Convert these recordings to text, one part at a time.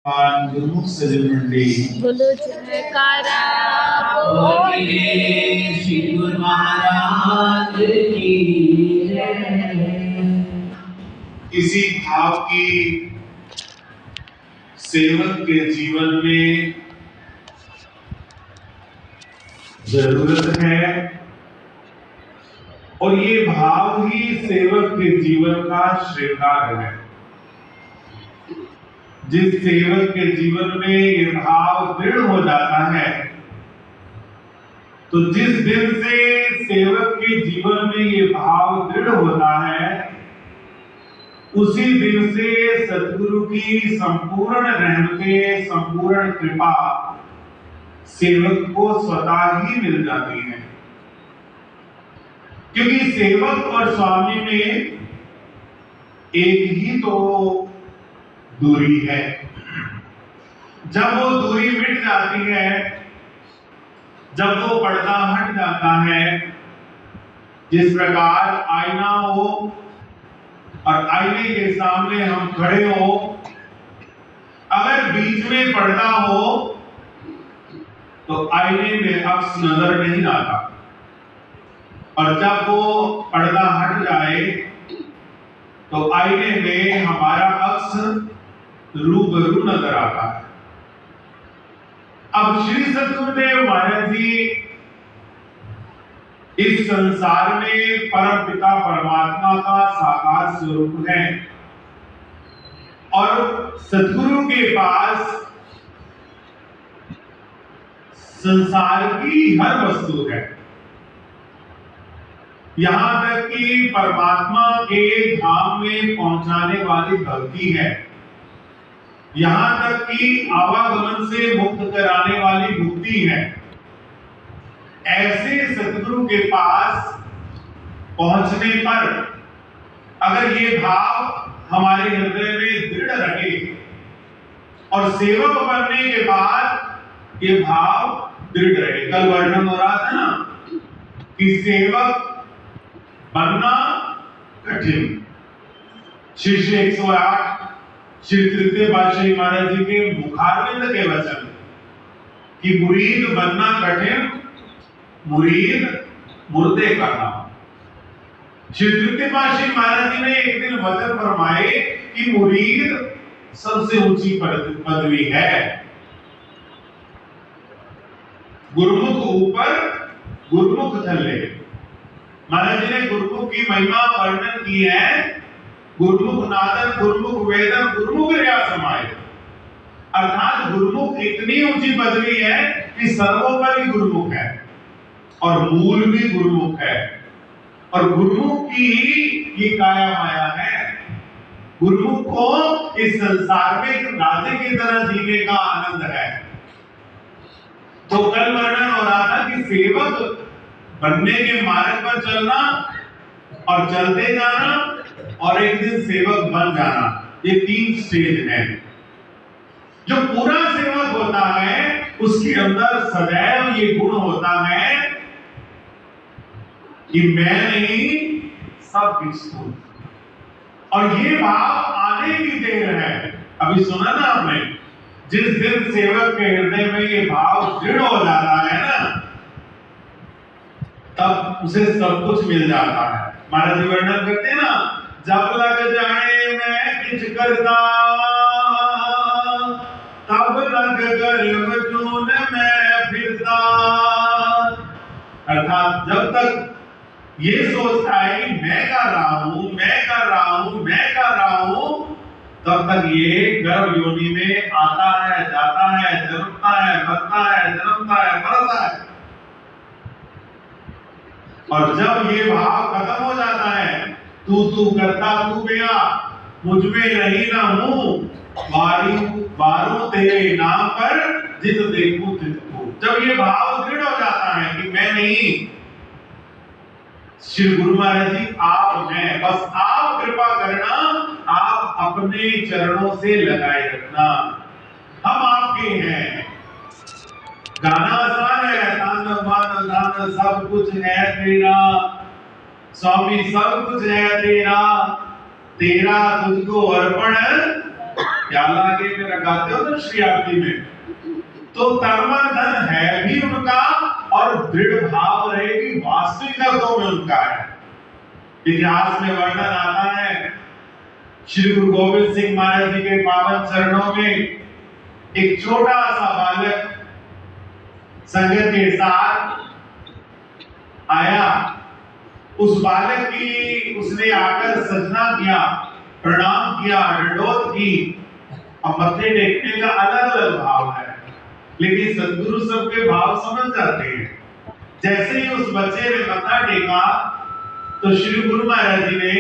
गुरुमुख सजन मंडी बोलो जयकारा बोलिए श्री गुरु महाराज की जय। किसी भाव की सेवक के जीवन में जरूरत है और ये भाव ही सेवक के जीवन का श्रृंगार है। जिस सेवक के जीवन में ये भाव दृढ़ हो जाता है, तो जिस दिन से सेवक के जीवन में ये भाव दृढ़ होता है, उसी दिन से सद्गुरु की संपूर्ण रहमतें, संपूर्ण कृपा सेवक को स्वतः ही मिल जाती है। क्योंकि सेवक और स्वामी में एक ही तो दूरी है। जब वो दूरी मिट जाती है, जब वो पर्दा हट जाता है, जिस प्रकार आईना हो और आईने के सामने हम खड़े हो, अगर बीच में पर्दा हो तो आईने में अक्स नजर नहीं आता, और जब वो पर्दा हट जाए तो आईने में हमारा अक्स रूबरू नजर आता है। अब श्री सद्गुरुदेव महाराज जी इस संसार में परम पिता परमात्मा का साकार स्वरूप है, और सद्गुरु के पास संसार की हर वस्तु है। यहां तक कि परमात्मा के धाम में पहुंचाने वाली भक्ति है, यहां तक कि आवागमन से मुक्त कराने वाली मुक्ति है। ऐसे सद्गुरु के पास पहुंचने पर अगर ये भाव हमारे हृदय में दृढ़ रहे, और सेवक बनने के बाद ये भाव दृढ़ रहे। कल वर्णन हो रहा था ना कि सेवक बनना कठिन। शिष्य 108 श्री तृतीय पातशाही महाराज जी के मुखारविंद के वचन कि मुरीद बनना कठिन, मुरीद मुर्दे का नाम। श्री तृतीय पातशाही महाराज जी ने एक दिन वचन फरमाए कि मुरीद सबसे ऊंची पदवी है। गुरुमुख ऊपर, गुरुमुख थल्ले। महाराज जी ने गुरुमुख की महिमा वर्णन की है। गुरुमुख नादन, गुरुमुख वेदन, गुरुमुख रिया समाये। अर्थात गुरुमुख इतनी ऊंची पदवी है कि सर्वोपरि गुरुमुख है और मूल भी गुरुमुख है, और गुरुमुख की ही ये काया माया है। गुरुमुख को इस संसार में एक राजे की तरह जीने का आनंद है। तो कल वर्णन हो रहा था कि सेवक बनने के मार्ग पर चलना और चलते जाना और एक दिन सेवक बन जाना, ये 3 स्टेज हैं। जो पूरा सेवक होता है उसके अंदर सदैव ये गुण होता है कि मैं नहीं, सब किसको, और ये भाव आने की देर है। अभी सुना ना आपने, जिस दिन सेवक के हृदय में ये भाव दृढ़ हो जाता है ना, तब उसे सब कुछ मिल जाता है। महाराज जी वर्णन करते हैं ना, जब लग जाए मैं किछ करता, तब लग गर्व जून में फिरता। अर्थात जब तक ये सोचता है कि मैं कर रहा हूं, मैं कर रहा हूं, मैं कर रहा हूं, तब तक ये गर्भ योनि में आता है, जाता है, जन्मता है, मरता है, जन्मता है, मरता है। और जब ये भाव खत्म हो जाता है, तू तू करता तू गया, मुझ में रही ना हूं, बारू तेरे नाम पर जित देखूं तित को। जब ये भाव दृढ़ हो जाता है कि मैं नहीं, श्री गुरु महाराज जी आप हैं, बस आप कृपा करना, आप अपने चरणों से लगाए रखना, हम आपके हैं। गाना आसान है, तान मान दान सब कुछ है तेरा, स्वामी सब कुछ है तेरा, तेरा तुझको अर्पण प्याला आगे में लगाते हो ना श्री आरती में, तो तन मन धन है भी उनका और दृढ़ भाव रहेगी वास्तविक अर्थों में उनका है। इतिहास में वर्णन आता है, श्री गुरु गोविंद सिंह महाराज जी के पावन चरणों में एक छोटा सा बालक संगत के साथ आया। उस बालक की उसने आकर सजना किया, प्रणाम किया, दंडोत की और मत्थे टेकने का अलग अलग भाव है, लेकिन सद्गुरु सबके भाव समझ जाते हैं। जैसे ही उस बच्चे ने मत्था टेका तो श्री गुरु महाराज जी ने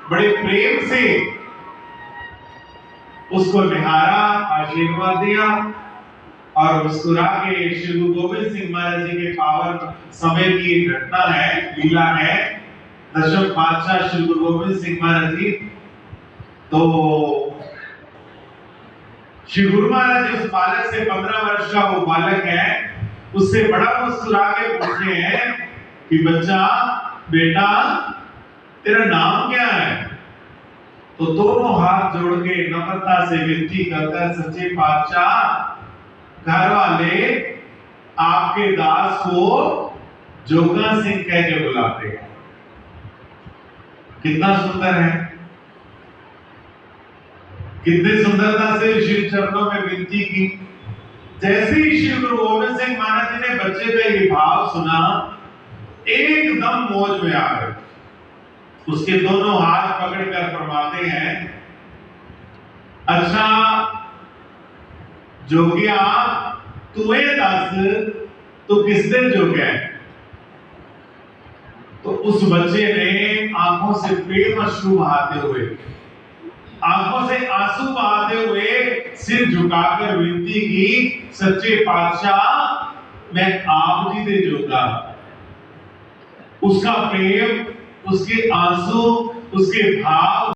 बड़े प्रेम से उसको निहारा, आशीर्वाद दिया और मुस्कुरा के श्री गुरु गोविंद सिंह महाराज जी के पावन समय की घटना है, लीला है। दशम पातशाह श्री गुरु गोविंद सिंह महाराज जी, तो श्री गुरु महाराज जी उस बालक से 15 वर्ष का वो बालक है, उससे बड़ा मुस्कुरा के पूछते हैं कि बच्चा, बेटा तेरा नाम क्या है? तो दोनों हाथ जोड़ के नम्रता से विनती करता, सच्चे पातशाह घर वाले आपके दास को जोगा सिंह कह के बुलाते हैं। कितना सुंदर है, कितनी सुंदरता से श्री चरणों में विनती की। जैसे ही श्री गुरु गोविंद सिंह महाराज जी ने बच्चे का ये भाव सुना, एकदम मौज में आ गए। उसके दोनों हाथ पकड़कर फरमाते हैं, अच्छा जोगिया तुम्हें दस तो किसने जोगा? तो उस बच्चे ने आंखों से प्रेम अश्रु बहाते हुए, आंखों से आंसू बहाते हुए सिर झुकाकर विनती की, सच्चे पातशाह मैं आप जी दे जोगा। उसका प्रेम, उसके आंसू, उसके भाव